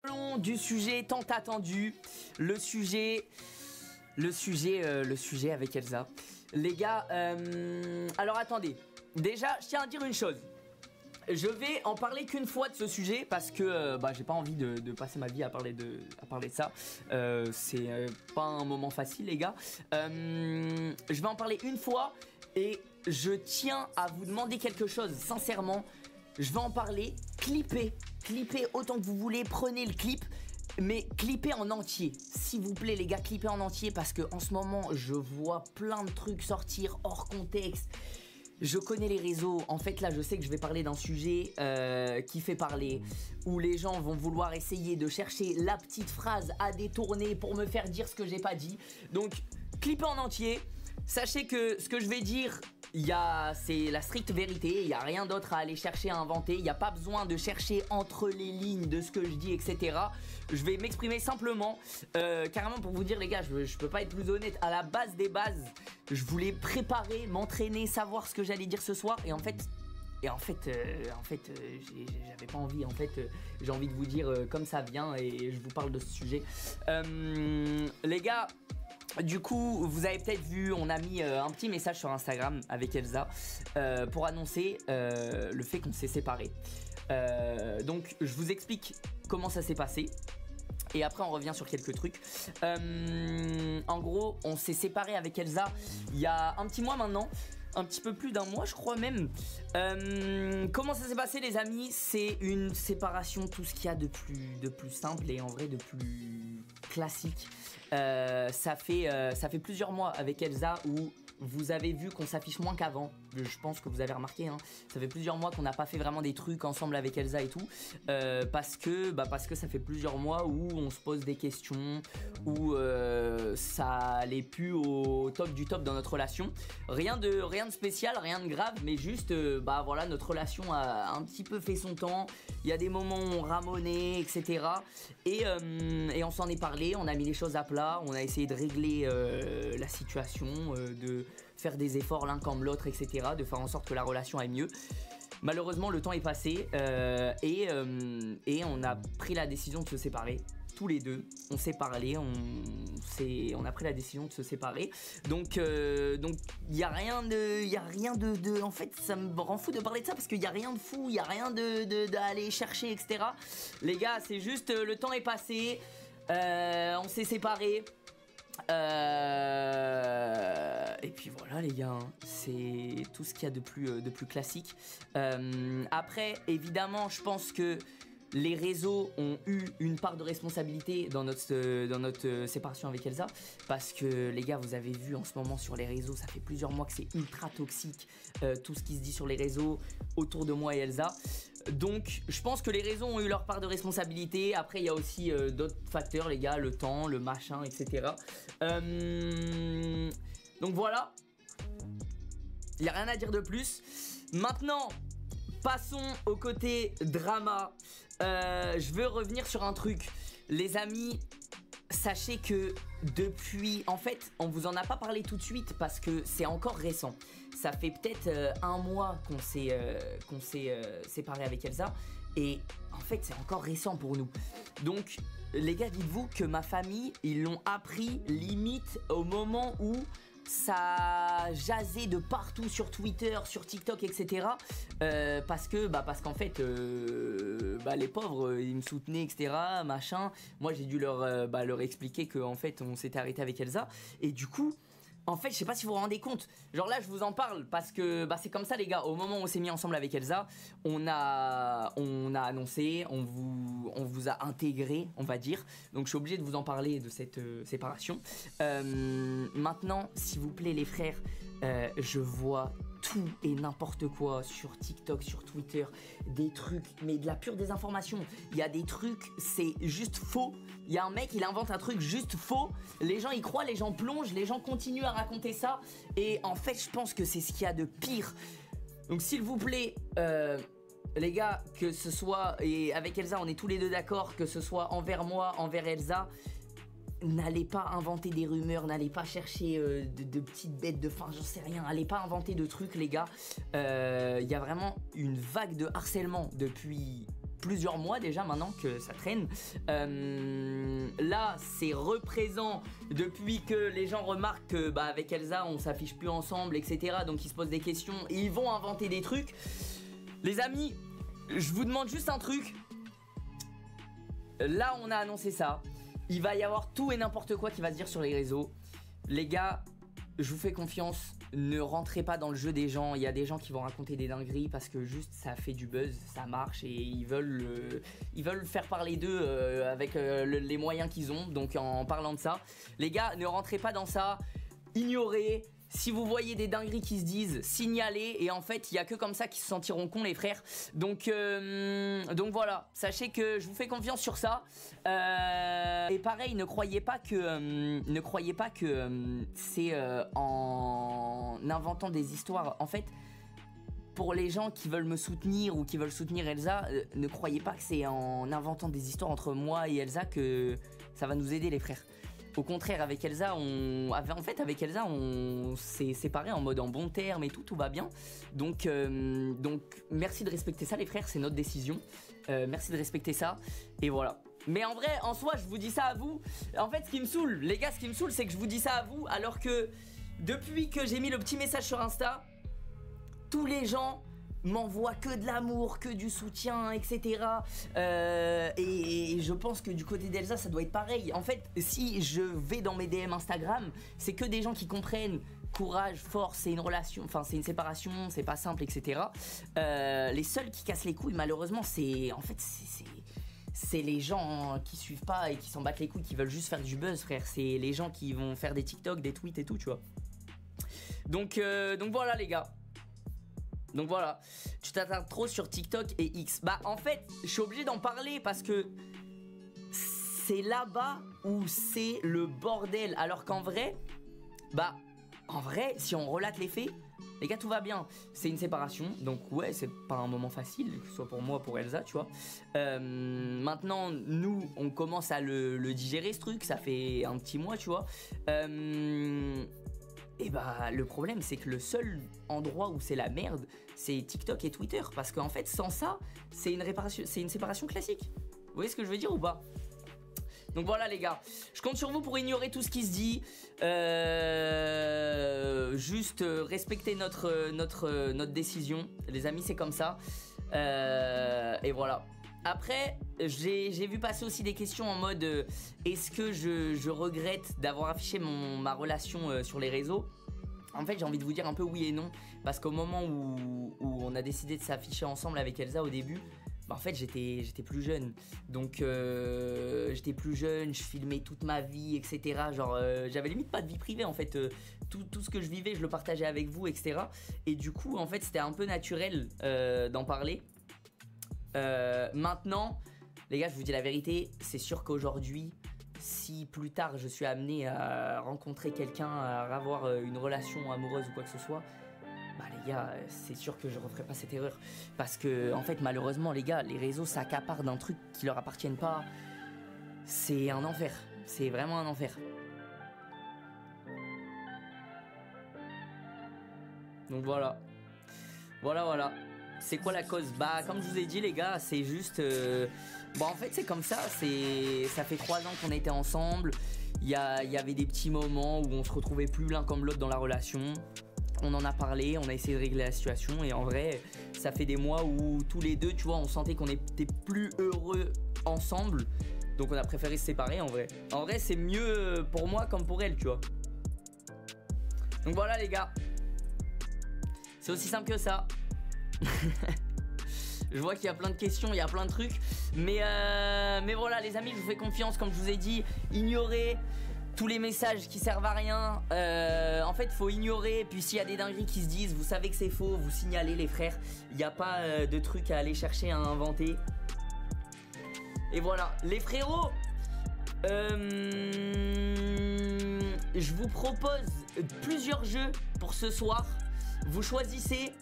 Parlons du sujet tant attendu, le sujet avec Elsa. Les gars, alors attendez, déjà je tiens à dire une chose. Je vais en parler qu'une fois de ce sujet parce que j'ai pas envie de passer ma vie à parler de ça. C'est pas un moment facile les gars. Je vais en parler une fois et je tiens à vous demander quelque chose sincèrement. Je vais en parler, clippez autant que vous voulez, prenez le clip, mais clippez en entier. S'il vous plaît les gars, clippez en entier parce que en ce moment je vois plein de trucs sortir hors contexte. Je connais les réseaux, en fait là je sais que je vais parler d'un sujet qui fait parler, où les gens vont vouloir essayer de chercher la petite phrase à détourner pour me faire dire ce que j'ai pas dit. Donc clippez en entier, sachez que ce que je vais dire, c'est la stricte vérité, il n'y a rien d'autre à aller chercher à inventer, il n'y a pas besoin de chercher entre les lignes de ce que je dis, etc. Je vais m'exprimer simplement, carrément pour vous dire les gars, je peux pas être plus honnête, à la base des bases, je voulais préparer, m'entraîner, savoir ce que j'allais dire ce soir, et en fait, j'avais pas envie, j'ai envie de vous dire comme ça vient, et je vous parle de ce sujet. Les gars, du coup, vous avez peut-être vu, on a mis un petit message sur Instagram avec Elsa pour annoncer le fait qu'on s'est séparés. Donc, je vous explique comment ça s'est passé. Et après, on revient sur quelques trucs. En gros, on s'est séparés avec Elsa il y a un petit mois maintenant. Un petit peu plus d'un mois, je crois même. Comment ça s'est passé, les amis? C'est une séparation, tout ce qu'il y a de plus simple et en vrai de plus classique. Ça fait plusieurs mois avec Elsa où vous avez vu qu'on s'affiche moins qu'avant. Je pense que vous avez remarqué, hein. Ça fait plusieurs mois qu'on n'a pas fait vraiment des trucs ensemble avec Elsa et tout, parce que ça fait plusieurs mois où on se pose des questions, où ça allait plus au top du top dans notre relation. Rien de spécial, rien de grave, mais juste voilà, notre relation a un petit peu fait son temps. Il y a des moments où on ramonait, etc. Et on s'en est parlé, on a mis les choses à plat, on a essayé de régler la situation, de faire des efforts l'un comme l'autre, etc. De faire en sorte que la relation aille mieux. Malheureusement, le temps est passé et on a pris la décision de se séparer. Tous les deux, on s'est parlé, on a pris la décision de se séparer. Donc il y a rien de en fait, ça me rend fou de parler de ça parce qu'il y a rien de fou, il y a rien d'aller chercher, etc. Les gars, c'est juste le temps est passé, on s'est séparés. Et puis voilà les gars, hein, c'est tout ce qu'il y a de plus classique. Après, évidemment, je pense que les réseaux ont eu une part de responsabilité dans notre séparation avec Elsa. Parce que les gars, vous avez vu en ce moment sur les réseaux, ça fait plusieurs mois que c'est ultra toxique, tout ce qui se dit sur les réseaux autour de moi et Elsa. Donc je pense que les réseaux ont eu leur part de responsabilité. Après il y a aussi d'autres facteurs les gars, le temps, le machin, etc. Donc voilà, il n'y a rien à dire de plus. Maintenant, passons au côté drama. Je veux revenir sur un truc. Les amis, sachez que depuis... En fait, on vous en a pas parlé tout de suite parce que c'est encore récent. Ça fait peut-être un mois qu'on s'est séparé avec Elsa. Et en fait, c'est encore récent pour nous. Donc, les gars, dites-vous que ma famille, ils l'ont appris limite au moment où ça jasait de partout sur Twitter, sur TikTok, etc. Parce qu'en fait, les pauvres, ils me soutenaient, etc. Machin. Moi, j'ai dû leur expliquer qu'en fait, on s'était arrêté avec Elsa. Et du coup, en fait, je sais pas si vous vous rendez compte. Genre là, je vous en parle parce que c'est comme ça, les gars. Au moment où on s'est mis ensemble avec Elsa, on a annoncé, on vous a intégré, on va dire. Donc, je suis obligé de vous en parler de cette séparation. Maintenant, s'il vous plaît, les frères, je vois tout et n'importe quoi sur TikTok, sur Twitter, des trucs, mais de la pure désinformation. Il y a des trucs, c'est juste faux. Il y a un mec, il invente un truc juste faux. Les gens y croient, les gens plongent, les gens continuent à raconter ça. Et en fait, je pense que c'est ce qu'il y a de pire. Donc s'il vous plaît, les gars, que ce soit, et avec Elsa, on est tous les deux d'accord, que ce soit envers moi, envers Elsa, n'allez pas inventer des rumeurs, n'allez pas chercher de petites bêtes de fin, j'en sais rien. Allez pas inventer de trucs, les gars. Il y a vraiment une vague de harcèlement depuis plusieurs mois déjà maintenant que ça traîne. Là c'est représent depuis que les gens remarquent que bah, avec Elsa on s'affiche plus ensemble, etc. Donc ils se posent des questions et ils vont inventer des trucs. Les amis, je vous demande juste un truc. Là on a annoncé ça. Il va y avoir tout et n'importe quoi qui va se dire sur les réseaux. Les gars, je vous fais confiance. Ne rentrez pas dans le jeu des gens. Il y a des gens qui vont raconter des dingueries parce que juste ça fait du buzz, ça marche et ils veulent faire parler d'eux avec les moyens qu'ils ont. Donc en parlant de ça, les gars, ne rentrez pas dans ça. Ignorez. Si vous voyez des dingueries qui se disent, signalez. Et en fait, il n'y a que comme ça qu'ils se sentiront cons, les frères. Donc voilà, sachez que je vous fais confiance sur ça. Et pareil, ne croyez pas que c'est en inventant des histoires. En fait, pour les gens qui veulent me soutenir ou qui veulent soutenir Elsa, ne croyez pas que c'est en inventant des histoires entre moi et Elsa que ça va nous aider, les frères. Au contraire, avec Elsa, on s'est séparés en mode en bon terme et tout va bien. Donc merci de respecter ça, les frères, c'est notre décision. Merci de respecter ça. Et voilà. Mais en vrai, en soi, je vous dis ça à vous. En fait, ce qui me saoule, les gars, ce qui me saoule, c'est que je vous dis ça à vous, alors que depuis que j'ai mis le petit message sur Insta, tous les gens m'envoie que de l'amour, que du soutien, etc. Et je pense que du côté d'Elsa, ça doit être pareil. En fait, si je vais dans mes DM Instagram, c'est que des gens qui comprennent courage, force, c'est une relation, enfin c'est une séparation, c'est pas simple, etc. Les seuls qui cassent les couilles, malheureusement, c'est les gens qui suivent pas et qui s'en battent les couilles, qui veulent juste faire du buzz, frère. C'est les gens qui vont faire des TikTok, des tweets et tout, tu vois. Donc voilà, les gars. Donc voilà, tu t'attardes trop sur TikTok et X. Bah en fait, je suis obligé d'en parler parce que c'est là-bas où c'est le bordel. Alors qu'en vrai, bah en vrai, si on relate les faits, les gars, tout va bien. C'est une séparation, donc ouais, c'est pas un moment facile, que ce soit pour moi ou pour Elsa, tu vois. Maintenant, nous, on commence à le digérer, ce truc, ça fait un petit mois, tu vois. Et bah le problème c'est que le seul endroit où c'est la merde, c'est TikTok et Twitter. Parce qu'en fait sans ça, c'est une séparation classique. Vous voyez ce que je veux dire ou pas? Donc voilà les gars, je compte sur vous pour ignorer tout ce qui se dit. Juste respecter notre décision. Les amis, c'est comme ça. Et voilà. Après, j'ai vu passer aussi des questions en mode est-ce que je regrette d'avoir affiché ma relation sur les réseaux? En fait, j'ai envie de vous dire un peu oui et non. Parce qu'au moment où on a décidé de s'afficher ensemble avec Elsa au début, bah en fait j'étais plus jeune. Donc j'étais plus jeune, je filmais toute ma vie, etc. Genre j'avais limite pas de vie privée en fait. Tout ce que je vivais, je le partageais avec vous, etc. Et du coup, en fait, c'était un peu naturel d'en parler. Maintenant, les gars, je vous dis la vérité, c'est sûr qu'aujourd'hui, si plus tard je suis amené à rencontrer quelqu'un, à avoir une relation amoureuse ou quoi que ce soit, bah les gars, c'est sûr que je referai pas cette erreur. Parce que, en fait, malheureusement, les gars, les réseaux s'accaparent d'un truc qui leur appartiennent pas. C'est un enfer. C'est vraiment un enfer. Donc voilà. Voilà. C'est quoi la cause? Bah comme je vous ai dit les gars, c'est juste bon en fait c'est comme ça, ça fait 3 ans qu'on était ensemble. Il y avait des petits moments où on se retrouvait plus l'un comme l'autre dans la relation. On en a parlé, on a essayé de régler la situation et en vrai ça fait des mois où tous les deux, tu vois, on sentait qu'on était plus heureux ensemble. Donc on a préféré se séparer en vrai. En vrai c'est mieux pour moi comme pour elle, tu vois. Donc voilà les gars. C'est aussi simple que ça. Je vois qu'il y a plein de questions, il y a plein de trucs. Mais voilà les amis, je vous fais confiance. Comme je vous ai dit, ignorez tous les messages qui servent à rien. En fait faut ignorer. Puis s'il y a des dingueries qui se disent, vous savez que c'est faux, vous signalez les frères. Il n'y a pas de trucs à aller chercher, à inventer. Et voilà les frérots, je vous propose plusieurs jeux pour ce soir. Vous choisissez